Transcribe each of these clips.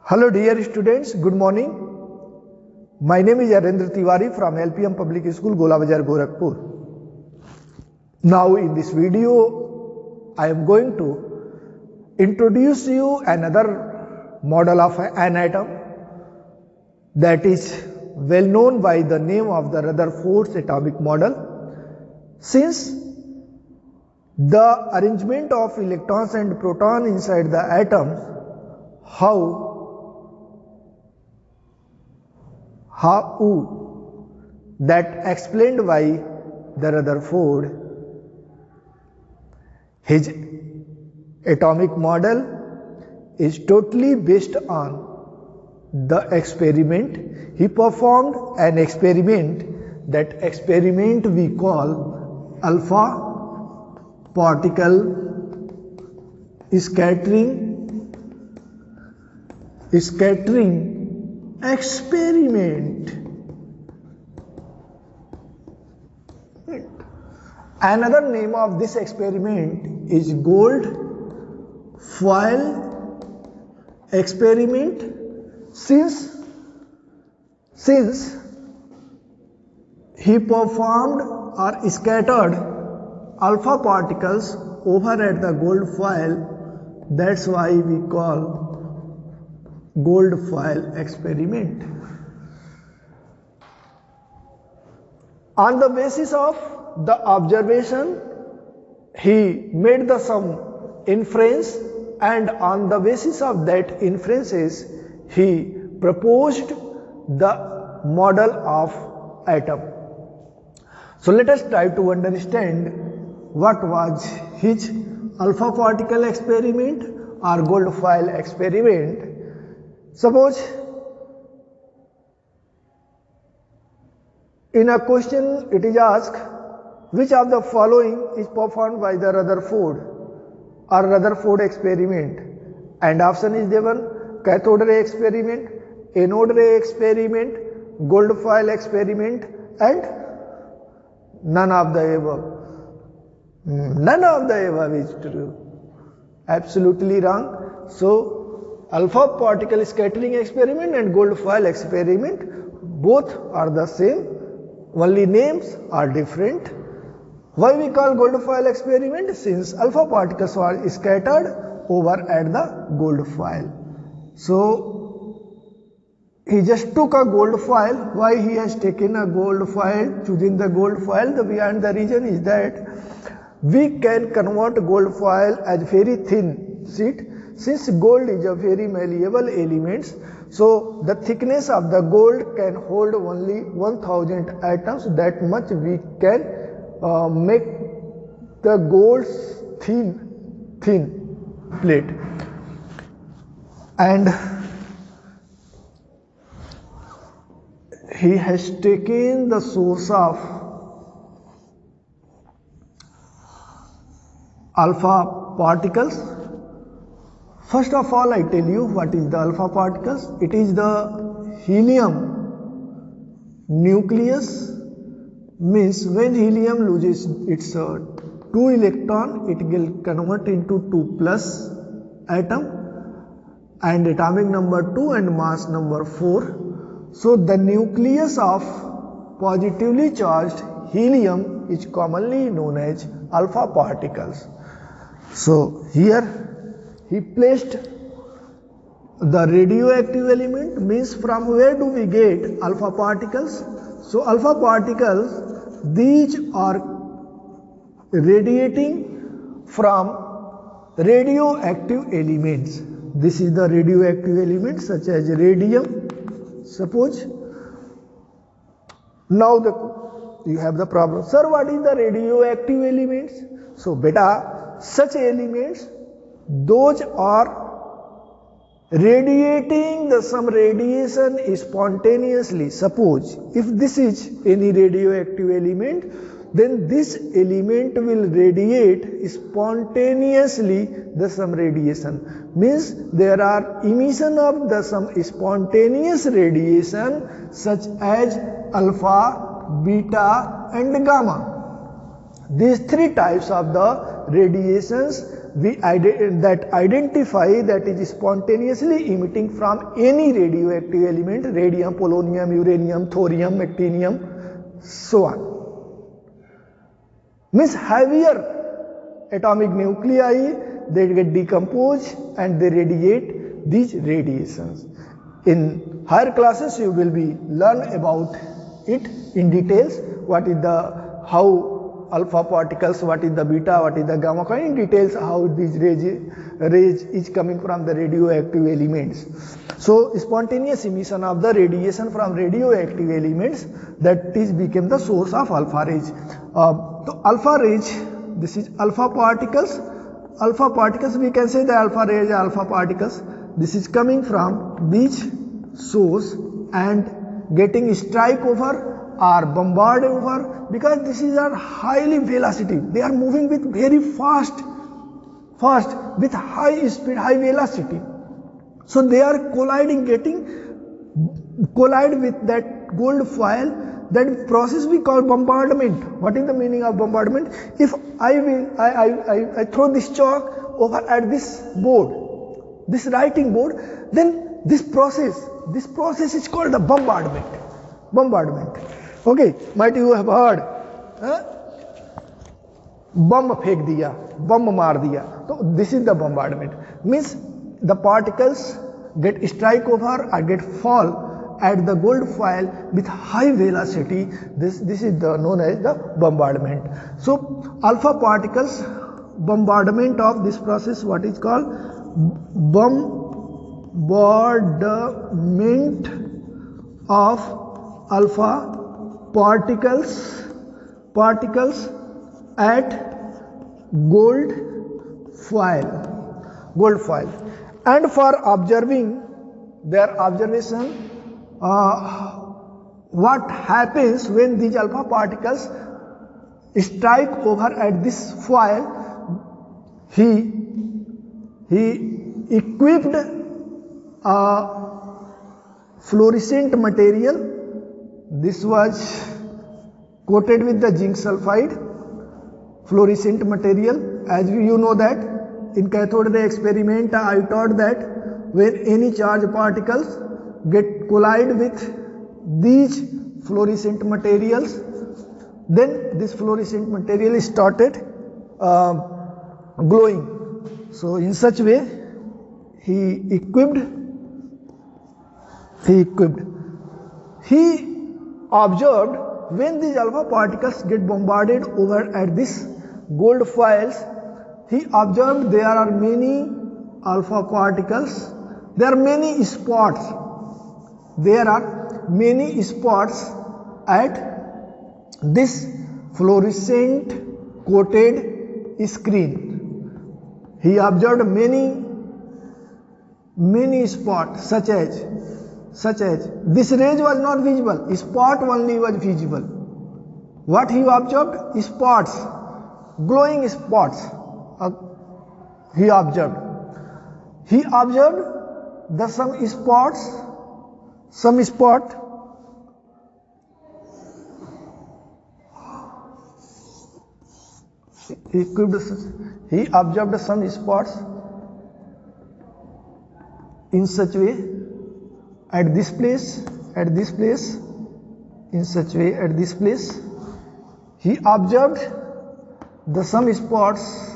Hello dear students, good morning. My name is Arendra Tiwari from LPM Public School, Gola Bazar, Gorakhpur. Now in this video, I am going to introduce you another model of an atom that is well known by the name of the Rutherford's atomic model. Since the arrangement of electrons and protons inside the atom, how that explained by the Rutherford. His atomic model is totally based on the experiment. He performed an experiment. That experiment we call alpha particle scattering experiment. Another name of this experiment is gold foil experiment. Since he performed or scattered alpha particles over at the gold foil, that's why we call gold foil experiment. On the basis of the observation, he made some inference, and on the basis of that inferences, he proposed the model of atom. So let us try to understand what was his alpha particle experiment or gold foil experiment. Suppose in a question it is asked, which of the following is performed by the Rutherford or Rutherford experiment? And option is given: cathode ray experiment, anode ray experiment, gold foil experiment, and none of the above. None of the above is true. Absolutely wrong. So alpha particle scattering experiment and gold foil experiment both are the same, only names are different. Why we call gold foil experiment? Since alpha particles are scattered over at the gold foil. So he just took a gold foil. Why he has taken a gold foil, choosing the gold foil? The behind the reason is that we can convert gold foil as very thin sheet. Since gold is a very malleable element, so the thickness of the gold can hold only 1000 atoms. That much we can make the gold's thin plate. And he has taken the source of alpha particles. First of all, I tell you what is the alpha particles. It is the helium nucleus. Means when helium loses its 2 electron, it will convert into 2 plus atom and atomic number 2 and mass number 4. So the nucleus of positively charged helium is commonly known as alpha particles. So here he placed the radioactive element. Means from where do we get alpha particles? So alpha particles, these are radiating from radioactive elements. This is the radioactive element such as radium. Suppose now you have the problem, sir, what is the radioactive elements? So beta, such elements, those are radiating some radiation spontaneously. Suppose if this is any radioactive element, then this element will radiate spontaneously some radiation. Means there are emission of some spontaneous radiation such as alpha, beta and gamma. These three types of the radiations that identify that is spontaneously emitting from any radioactive element, radium, polonium, uranium, thorium, actinium, so on. Means heavier atomic nuclei, they get decomposed and they radiate these radiations. In higher classes you will be learn about it in details, what is the how alpha particles, what is the beta, what is the gamma, in details how these rays is coming from the radioactive elements. So spontaneous emission of the radiation from radioactive elements, that is became the source of alpha rays. So alpha rays, this is alpha particles. Alpha particles, we can say the alpha rays are alpha particles. This is coming from these source and getting strike over or bombarded over, because this is a highly velocity. They are moving with very fast with high speed, high velocity. So they are collide with that gold foil. That process we call bombardment. What is the meaning of bombardment? If I throw this chalk over at this board, this writing board, then this process is called the bombardment. Okay, might you have heard, bomb फेंक दिया, bomb मार दिया. So this is the bombardment. Means the particles get strike over or get fall at the gold foil with high velocity. This is known as the bombardment. So alpha particles, bombardment of this process, what is called bombardment of alpha particles at gold foil. And for observing their observation, what happens when these alpha particles strike over at this foil, he equipped a fluorescent material. This was coated with the zinc sulfide, fluorescent material. As you know that in cathode ray experiment I taught that when any charged particles get collide with these fluorescent materials, then this fluorescent material started glowing. So in such way he observed when these alpha particles get bombarded over at this gold foils, he observed there are many alpha particles, there are many spots at this fluorescent coated screen. He observed many spots, such as this rays was not visible, spot only was visible. What he observed? Spots, glowing spots. He observed the some spot. He observed some spots in such way at this place, in such way at this place. He observed the some spots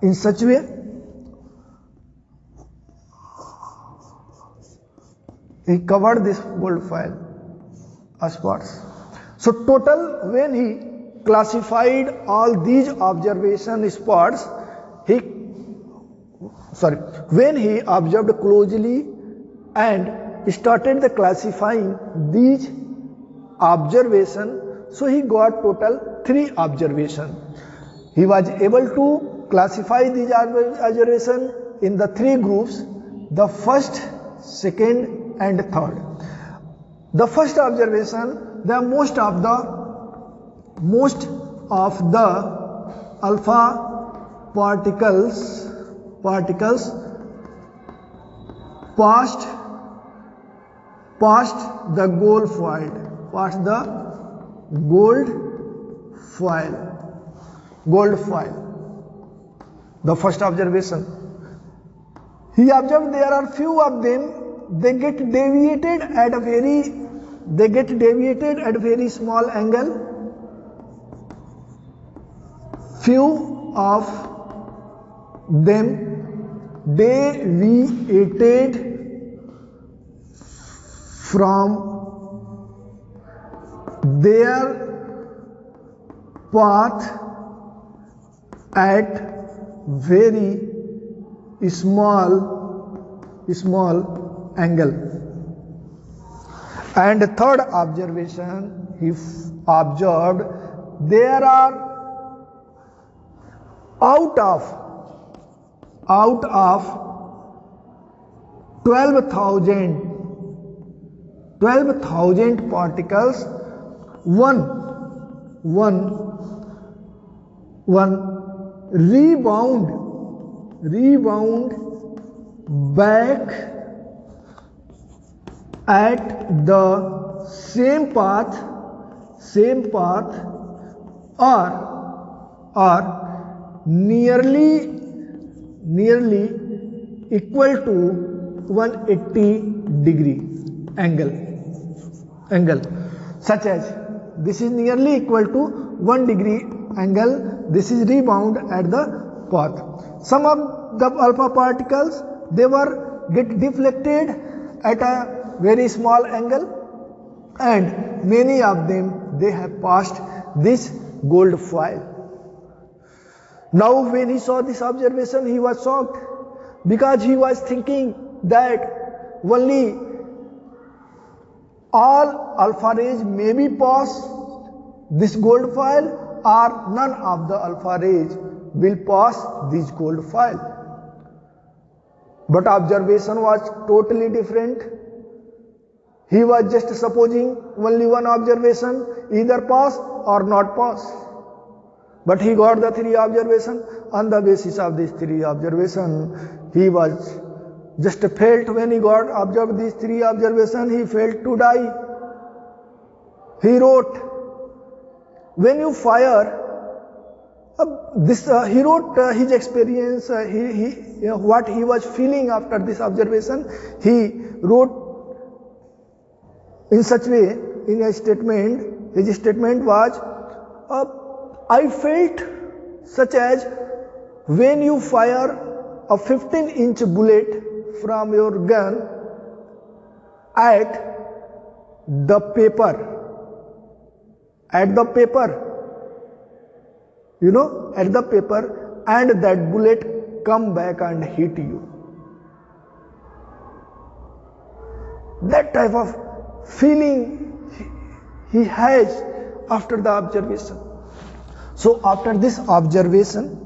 in such way. He covered this gold foil spots. So total, when he classified all these observation spots, when he observed closely and started the classifying these observation, so he got total 3 observation. He was able to classify these observation in the 3 groups, the first, second and third. The first observation, the most of the alpha particles passed the gold foil, The first observation. He observed there are few of them, they get deviated at a very small angle. Few of them deviated from their path at very small angle. And third observation, he observed there are out of 12,000 particles, one rebound back at the same path or nearly equal to 180-degree angle, such as this is nearly equal to 1 degree angle. This is rebound at the path. Some of the alpha particles, they were get deflected at a very small angle, and many of them, they have passed this gold foil. Now when he saw this observation, he was shocked, because he was thinking that only all alpha rays may be past this gold foil, or none of the alpha rays will pass this gold foil. But observation was totally different. He was just supposing only one observation, either pass or not pass. But he got the 3 observations. On the basis of these 3 observations, he was just felt, when he got observed these 3 observations, he felt to die. He wrote, when you fire, he wrote his experience, what he was feeling after this observation. He wrote in such way, in a statement, his statement was, I felt such as when you fire a 15-inch bullet from your gun at the paper, and that bullet come back and hit you. That type of feeling he has after the observation. So after this observation,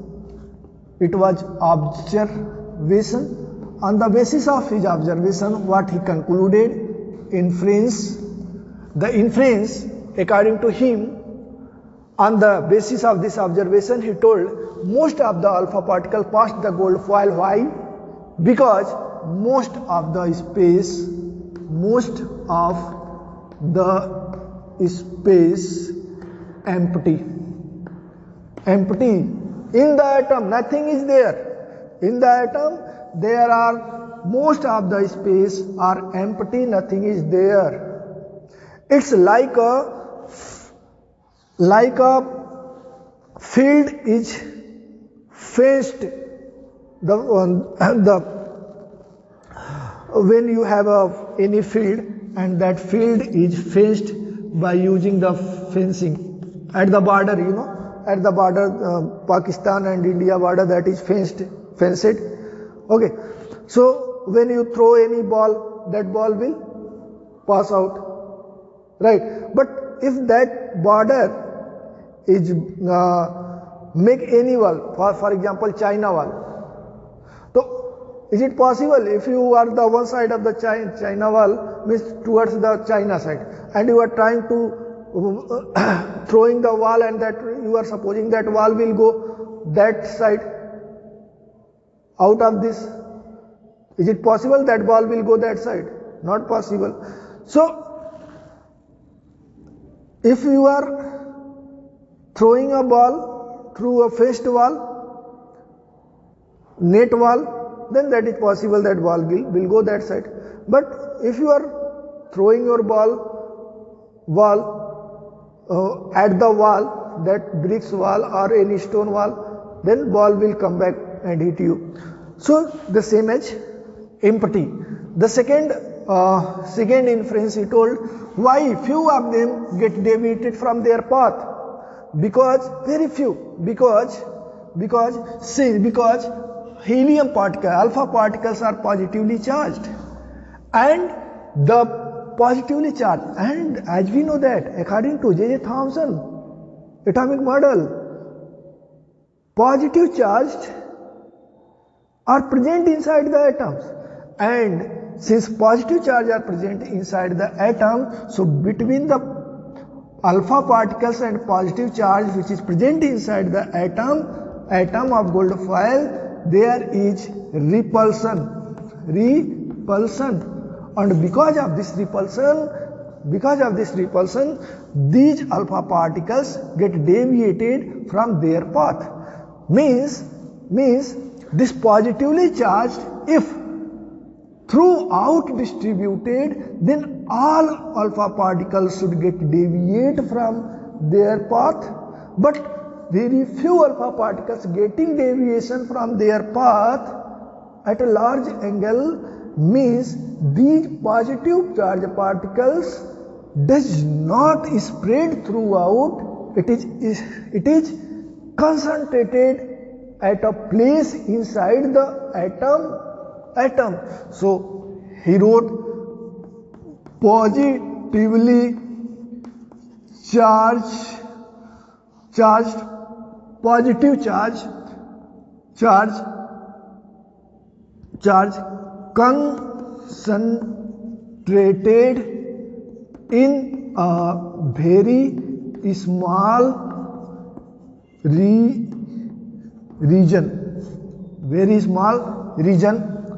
it was observation. On the basis of his observation, what he concluded? Inference. The inference, according to him, on the basis of this observation, he told most of the alpha particle passed the gold foil. Why? Because most of the space empty. In the atom, nothing is there. In the atom, there are most of the space are empty, nothing is there. It's like a field is fenced. When you have any field, and that field is fenced by using the fencing at the border, at the border, Pakistan and India border, that is fenced. Okay, so when you throw any ball, that ball will pass out, right? But if that border is make any wall, for example China wall, so is it possible, if you are the one side of the China wall, means towards the China side, and you are trying to throwing the wall, and that you are supposing that wall will go that side out of this, is it possible that ball will go that side? Not possible. So if you are throwing a ball through a fenced wall, net wall, then that is possible that ball will go that side. But if you are throwing your ball at the wall, that bricks wall or any stone wall, then ball will come back and hit you. So the same as empty. The second inference he told, why few of them get deviated from their path? Because very few, because helium particle, alpha particles are positively charged, and the positively charged, and as we know that according to J.J. Thomson atomic model, positive charged are present inside the atoms, and since positive charge are present inside the atom, so between the alpha particles and positive charge which is present inside the atom of gold foil, there is repulsion, and because of this repulsion, these alpha particles get deviated from their path. Means this positively charged, if throughout distributed, then all alpha particles should get deviate from their path, but very few alpha particles getting deviation from their path at a large angle, means these positive charge particles does not spread throughout, it is concentrated at a place inside the atom. So he wrote positively charged, positive charge concentrated in a very small region,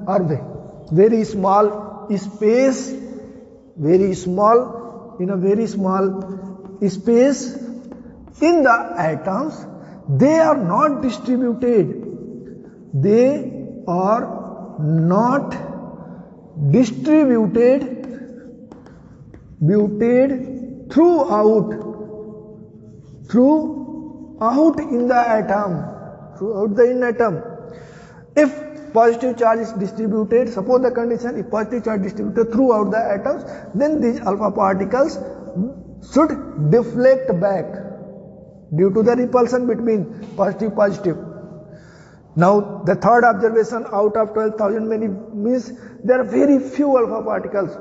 or very small space, in a very small space in the atoms. They are not distributed. Throughout in the atom, If positive charge is distributed, suppose the condition, if positive charge is distributed throughout the atoms, then these alpha particles should deflect back due to the repulsion between positive. Now the third observation out of 12,000 many means there are very few alpha particles.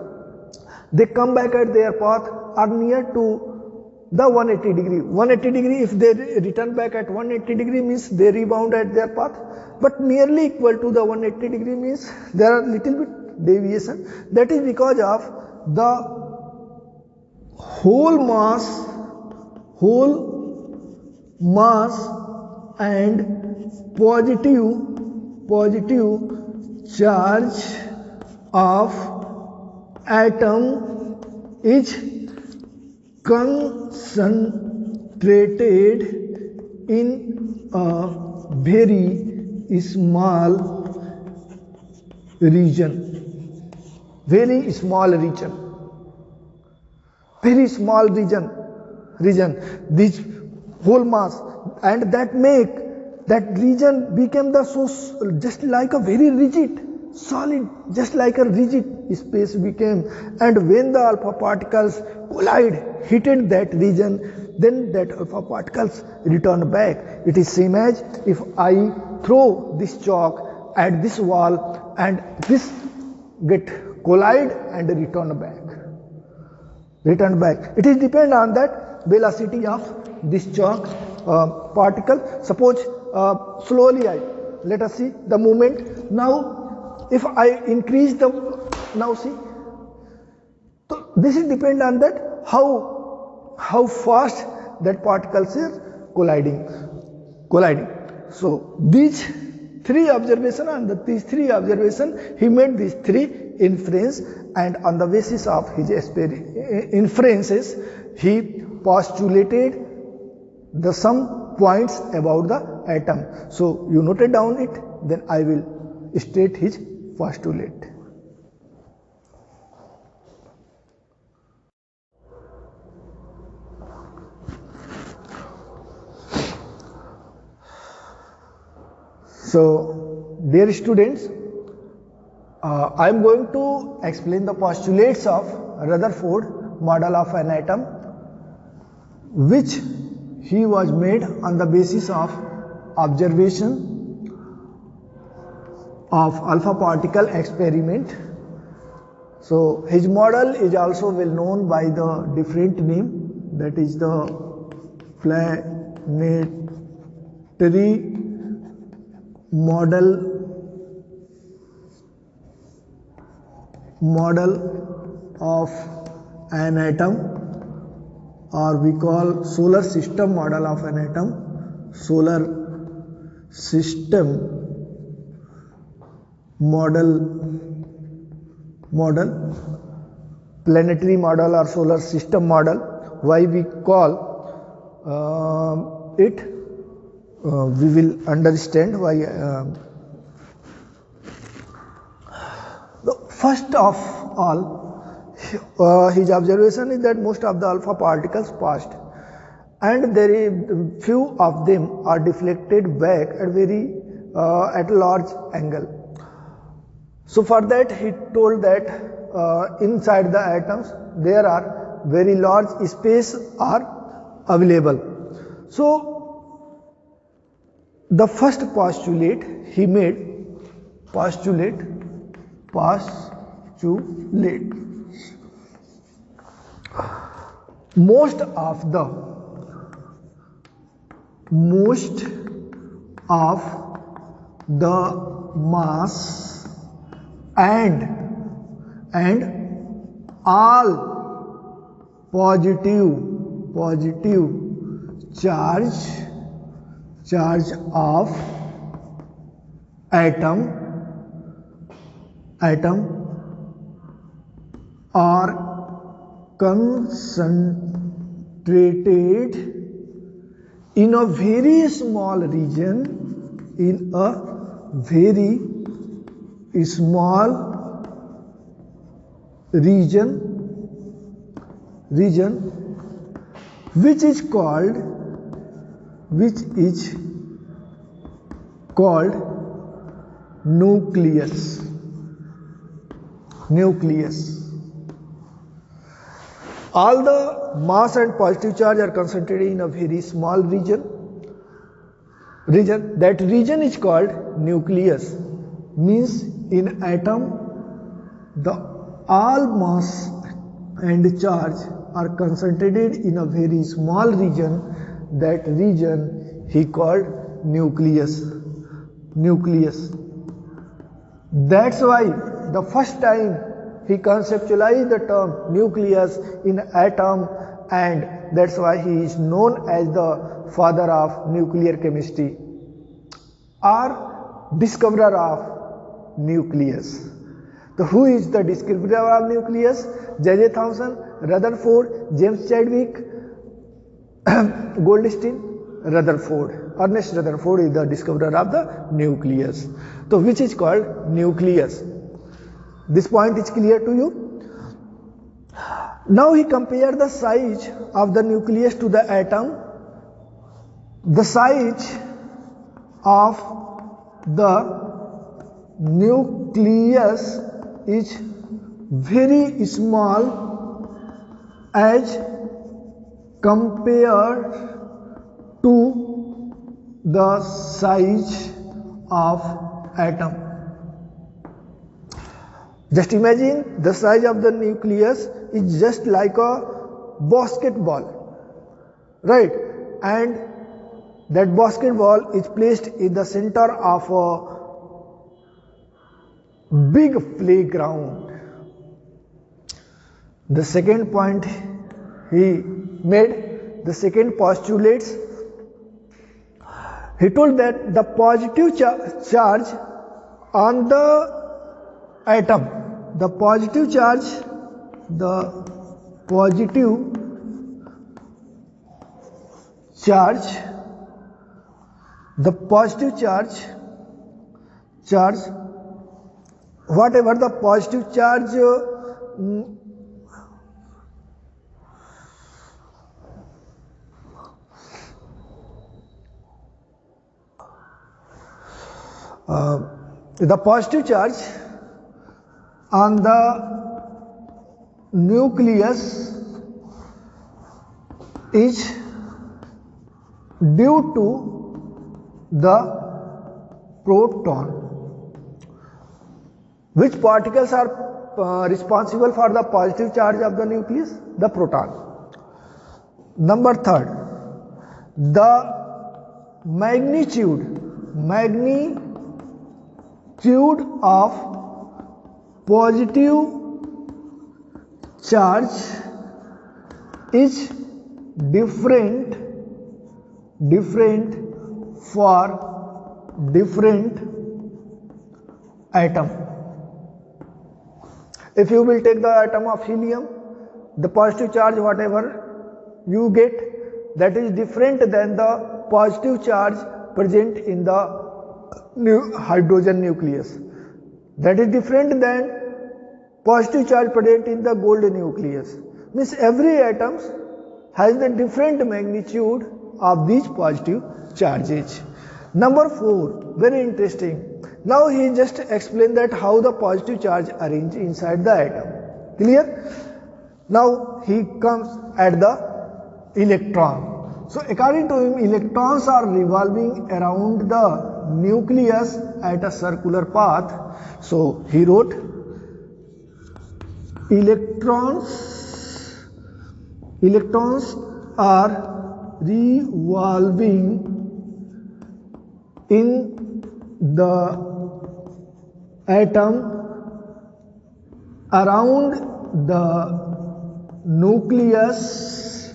They come back at their path are near to the 180 degree. 180 degree, if they return back at 180 degree means they rebound at their path, but nearly equal to the 180 degree means there are little bit deviation. That is because of the whole mass and positive charge of atom is concentrated in a very small region. This whole mass, and that region became just like a very rigid, solid, just like a rigid space became, and when the alpha particles hitted that region, then that alpha particles return back. It is same as if I throw this chalk at this wall and this get collide and return back. It is depend on that velocity of this chalk particle. Suppose slowly let us see the movement. Now if I increase now see, so this is depend on that how fast that particles is colliding. So these three observations, he made these three inference, and on the basis of his inferences he postulated some points about the atom. So you noted down it, then I will state his postulate. So, dear students, I am going to explain the postulates of Rutherford model of an atom, which he was made on the basis of observation of alpha particle experiment. So, his model is also well known by the different name, that is the planetary model of an atom, or we call solar system model of an atom, solar system model, planetary model or solar system model. Why we call it? We will understand why. First of all, his observation is that most of the alpha particles passed, and few of them are deflected back at a large angle. So for that he told that inside the atoms there are very large space are available. So the first postulate he made, postulate. Most of the mass and all positive charge of atom are concentrated in a very small region, which is called nucleus. All the mass and positive charge are concentrated in a very small region. That region is called nucleus. Means in atom, all mass and charge are concentrated in a very small region. That region he called nucleus. That's why the first time he conceptualized the term nucleus in atom, and that's why he is known as the father of nuclear chemistry or discoverer of nucleus. So who is the discoverer of nucleus? J.J. Thomson, Rutherford, James Chadwick, Goldstein, Rutherford. Ernest Rutherford is the discoverer of the nucleus. So which is called nucleus. This point is clear to you? Now he compared the size of the nucleus to the atom. The size of the nucleus is very small as compared to the size of atom. Just imagine the size of the nucleus is just like a basketball, right? And that basketball is placed in the center of a big playground. The second point he made, the second postulates, he told that the positive charge on the atom, the positive charge charge, whatever the positive charge the positive charge on the nucleus is due to the proton. Which particles are responsible for the positive charge of the nucleus? The proton. Number third, the magnitude of positive charge is different for different atom. If you will take the atom of helium, the positive charge whatever you get, that is different than the positive charge present in the hydrogen nucleus. That is different than positive charge present in the gold nucleus. Means every atom has the different magnitude of these positive charges. Number 4, very interesting. Now he just explained that how the positive charge arrange inside the atom. Clear? Now he comes at the electron. So according to him, electrons are revolving around the nucleus at a circular path. So he wrote electrons are revolving in the atom around the nucleus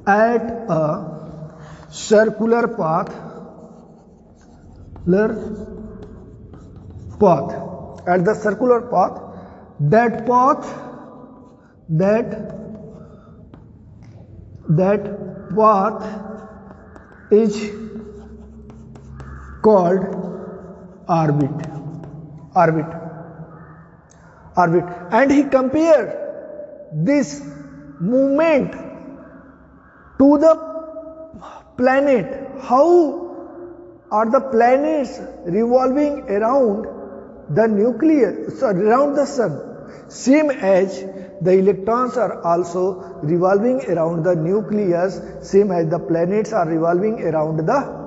at a circular path, at the circular path. That path is called orbit. And he compared this movement to the planet. How are the planets revolving around the nucleus, around the sun? Same as the electrons are also revolving around the nucleus, same as the planets are revolving around the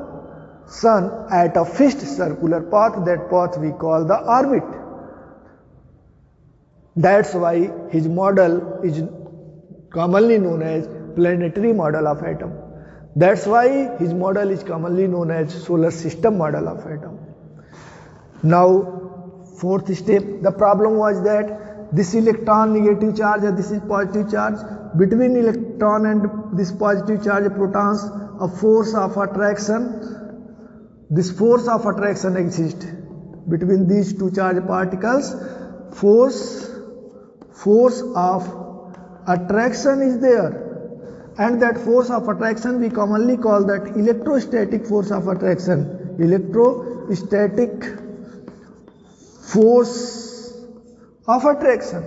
sun at a fixed circular path. That path we call the orbit. That's why his model is commonly known as planetary model of atom. That's why his model is commonly known as solar system model of atom. Now, fourth step, the problem was that this electron negative charge and this is positive charge. Between electron and this positive charge protons, a force of attraction. This force of attraction exists between these two charged particles. Force of attraction is there, and that force of attraction we commonly call that electrostatic force of attraction. Electrostatic force of attraction.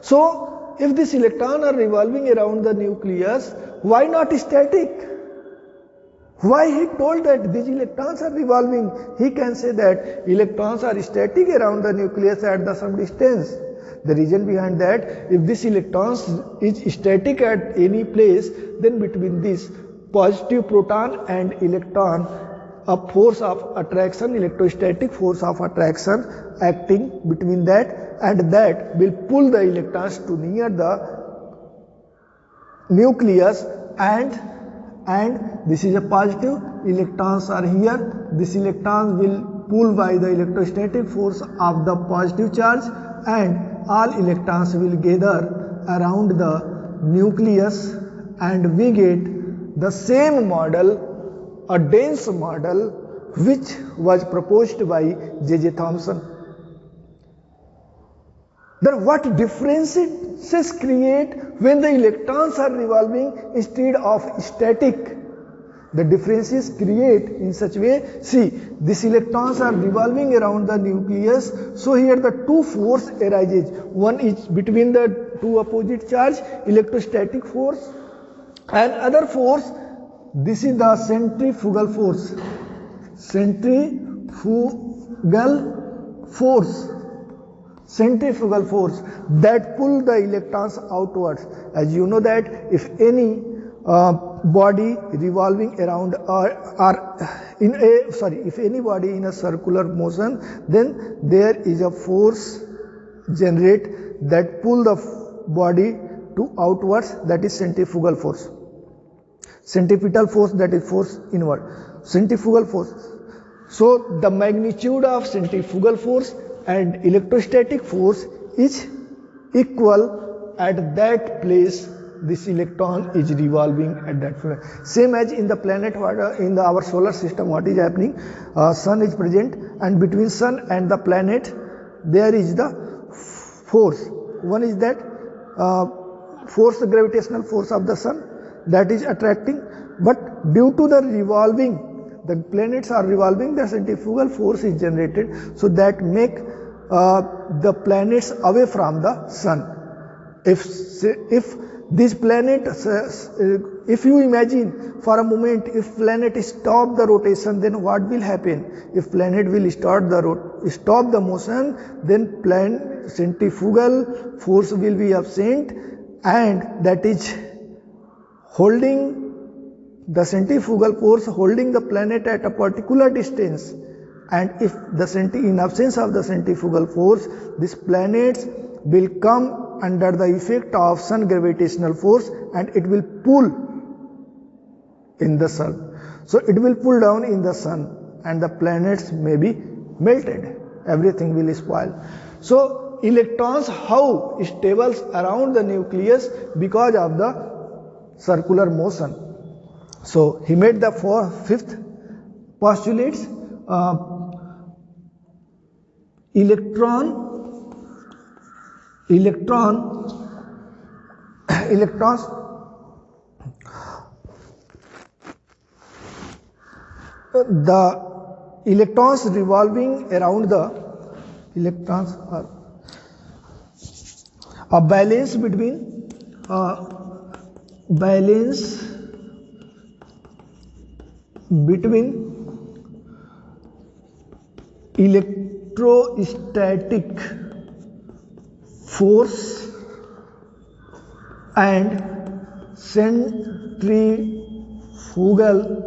So if this electron are revolving around the nucleus, why not static? Why he told that these electrons are revolving? He can say that electrons are static around the nucleus at some distance. The reason behind that, if this electron is static at any place, then between this positive proton and electron, a force of attraction, electrostatic force of attraction acting between that, and that will pull the electrons to near the nucleus, and this is a positive, electrons are here, this electrons will pull by the electrostatic force of the positive charge, and all electrons will gather around the nucleus, and we get the same model, a dense model, which was proposed by J.J. Thomson. Then what differences create when the electrons are revolving instead of static? The differences create in such way, see, these electrons are revolving around the nucleus, so here the two force arises. One is between the two opposite charge, electrostatic force, and other force, this is the centrifugal force. Centrifugal force that pull the electrons outwards. As you know that if any body revolving around if any body in a circular motion, then there is a force generate that pull the body to outwards, that is centrifugal force. Centripetal force, that is force inward. Centrifugal force. So the magnitude of centrifugal force and electrostatic force is equal at that place. This electron is revolving at that place. Same as in the planet, in our solar system, what is happening? Sun is present, and between sun and the planet there is the force. One is that force, the gravitational force of the sun, that is attracting, but due to the revolving, the planets are revolving, the centrifugal force is generated, so that make the planets away from the sun. If this planet, if you imagine for a moment, if planet stop the rotation, then what will happen? If planet will stop the motion, then centrifugal force will be absent, and that is holding the centrifugal force, holding the planet at a particular distance. And if in absence of the centrifugal force, these planets will come under the effect of sun gravitational force, and it will pull in the sun. So it will pull down in the sun, and the planets may be melted. Everything will spoil. So electrons, how stable around the nucleus? Because of the circular motion. So he made the fifth postulates. Electrons the electrons revolving around the electrons are a balance between electrostatic force and centrifugal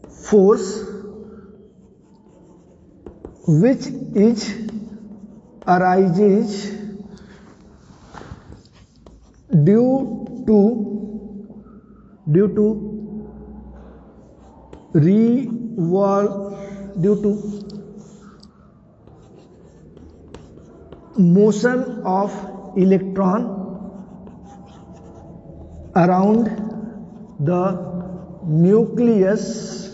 force, which arises due to motion of electron around the nucleus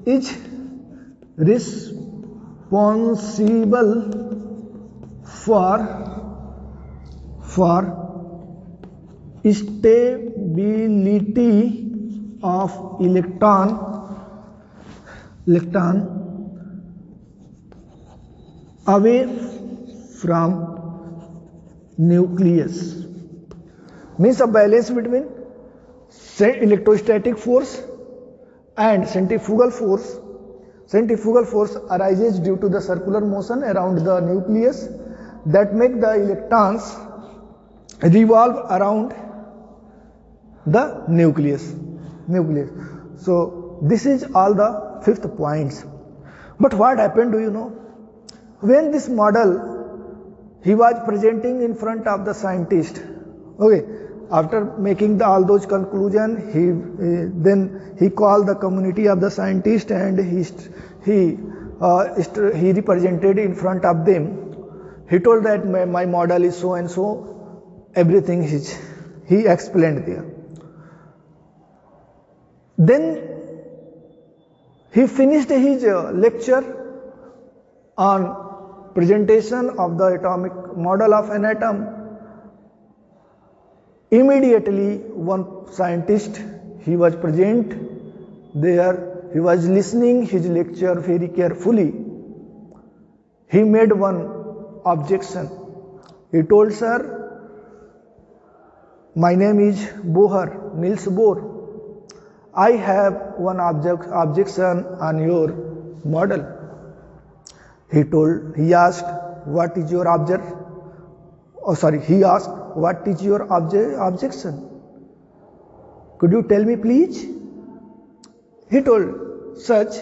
is responsible for stability of electron away from nucleus. Means a balance between electrostatic force and centrifugal force. Centrifugal force arises due to the circular motion around the nucleus that make the electrons revolve around the nucleus. So this is all the fifth points. But what happened, do you know? When this model he was presenting in front of the scientist, okay, after making all those conclusions, then he called the community of the scientists, and he represented in front of them. He told that my model is so and so, everything he explained there. Then he finished his lecture on presentation of the atomic model of an atom. Immediately one scientist, he was present there, he was listening his lecture very carefully. He made one objection. He told, sir, my name is Bohr, Niels Bohr. I have one objection on your model. He asked, what is your objection? He asked, what is your objection? Could you tell me, please? He told, such,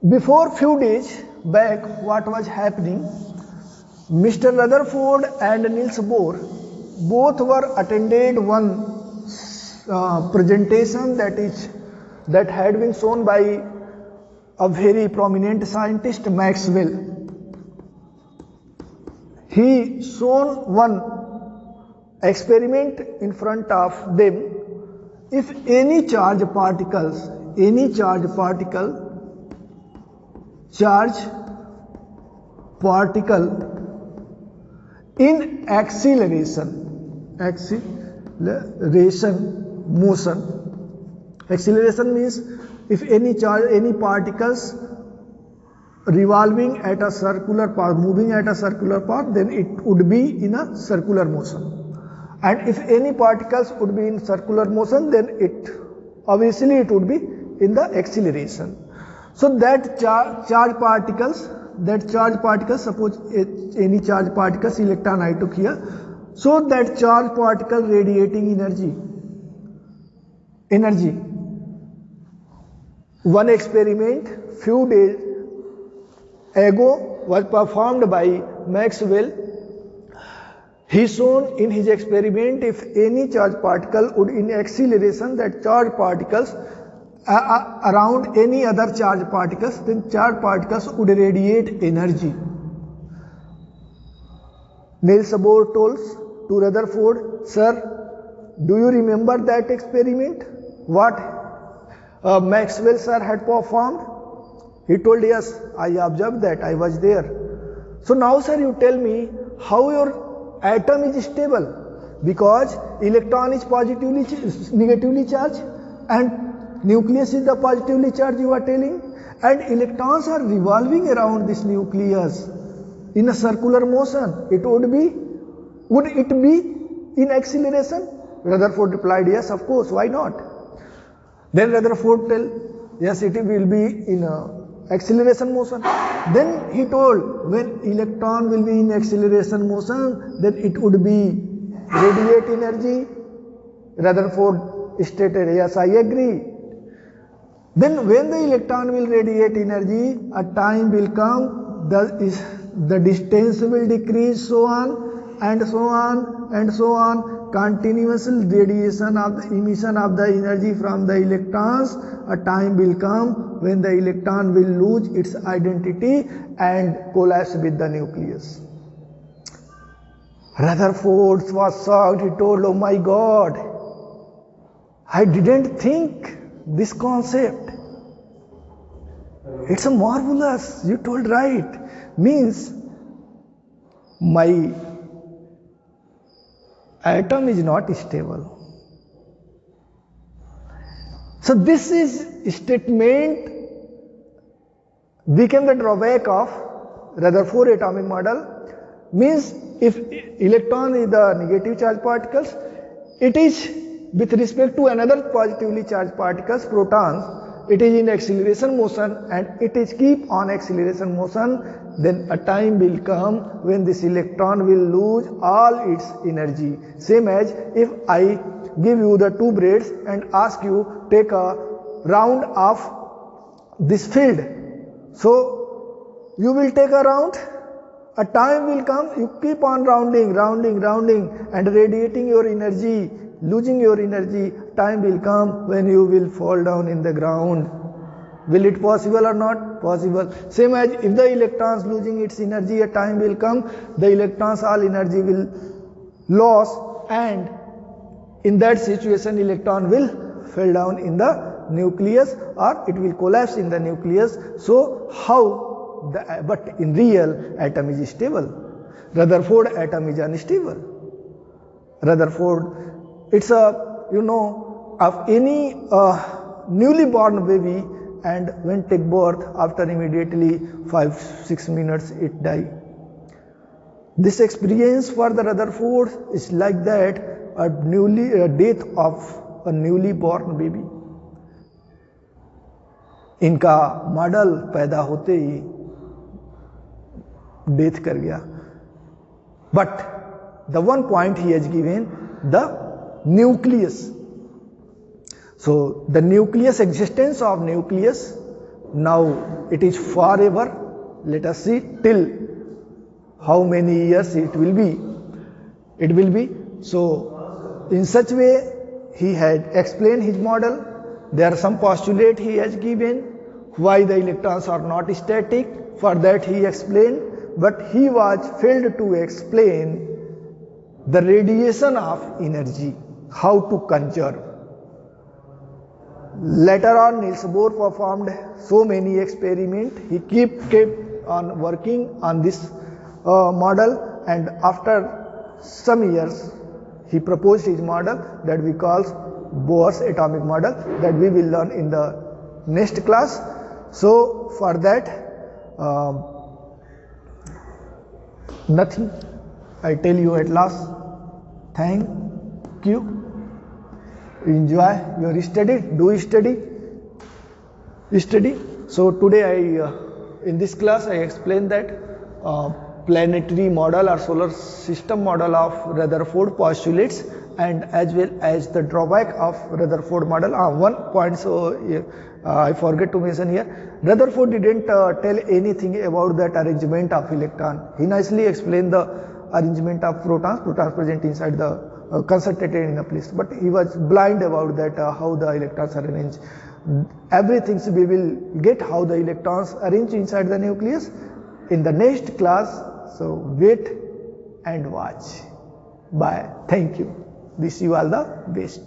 before few days back, what was happening? Mr. Rutherford and Niels Bohr both were attended one presentation that had been shown by a very prominent scientist, Maxwell. He shown one experiment in front of them. If any charge particle in acceleration motion. Acceleration means if any particles revolving at a circular path, moving at a circular path, then it would be in a circular motion. And if any particles would be in circular motion, then it would be in the acceleration. So that charge particles, suppose any charge particles, electron I took here. So that charge particle radiating energy. One experiment few days ago was performed by Maxwell. He shown in his experiment, if any charge particle would in acceleration, that charge particles around any other charge particles, then charge particles would radiate energy. Niels Bohr told to Rutherford, sir, do you remember that experiment? What Maxwell sir had performed? He told, yes, I observed that, I was there. So now, sir, you tell me how your atom is stable, because electron is negatively charged and nucleus is the positively charged, you are telling, and electrons are revolving around this nucleus in a circular motion. Would it be in acceleration? Rutherford replied, yes, of course, why not? Then Rutherford tell, yes, it will be in acceleration motion. Then he told, when electron will be in acceleration motion, then it would be radiate energy. Rutherford stated, yes, I agree. Then when the electron will radiate energy, a time will come, the distance will decrease, so on and so on and so on. Continuous radiation of the emission of the energy from the electrons, a time will come when the electron will lose its identity and collapse with the nucleus. Rutherford was shocked. He told, oh my God, I didn't think this concept. It's a marvelous, you told right. Means my atom is not stable. So this statement became the drawback of Rutherford atomic model. Means if electron is the negative charged particles, it is with respect to another positively charged particles, protons, it is in acceleration motion and it is keep on acceleration motion, then a time will come when this electron will lose all its energy. Same as if I give you the two breads and ask you take a round of this field. So you will take a round, a time will come, you keep on rounding and radiating your energy, losing your energy. Time will come when you will fall down in the ground. Will it possible or not? Possible. Same as if the electrons losing its energy, a time will come, the electrons all energy will lose, and in that situation electron will fall down in the nucleus or it will collapse in the nucleus. So how? But in real atom is stable. Rutherford atom is unstable. Rutherford. It's a, of any newly born baby, and when take birth, after immediately 5-6 minutes it die. This experience for the Rutherford is like that, a death of a newly born baby. इनका model पैदा होते ही death कर गया. But the one point he has given the nucleus. So the nucleus, existence of nucleus, now it is for ever. Let us see till how many years it will be. So in such way he had explained his model. There are some postulate he has given why the electrons are not static. For that he explained, but he was failed to explain the radiation of energy, how to conserve. Later on Niels Bohr performed so many experiments. He kept on working on this model, and after some years he proposed his model that we call Bohr's atomic model, that we will learn in the next class. So for that nothing, I tell you at last, thank you. Enjoy your study, do study. So today in this class I explained that planetary model or solar system model of Rutherford postulates, and as well as the drawback of Rutherford model. One point, so I forget to mention here, Rutherford didn't tell anything about that arrangement of electron. He nicely explained the arrangement of protons present inside the concentrated in a place, but he was blind about that how the electrons are arranged. Everything we will get how the electrons arrange inside the nucleus in the next class. So wait and watch. Bye. Thank you. Wish you all the best.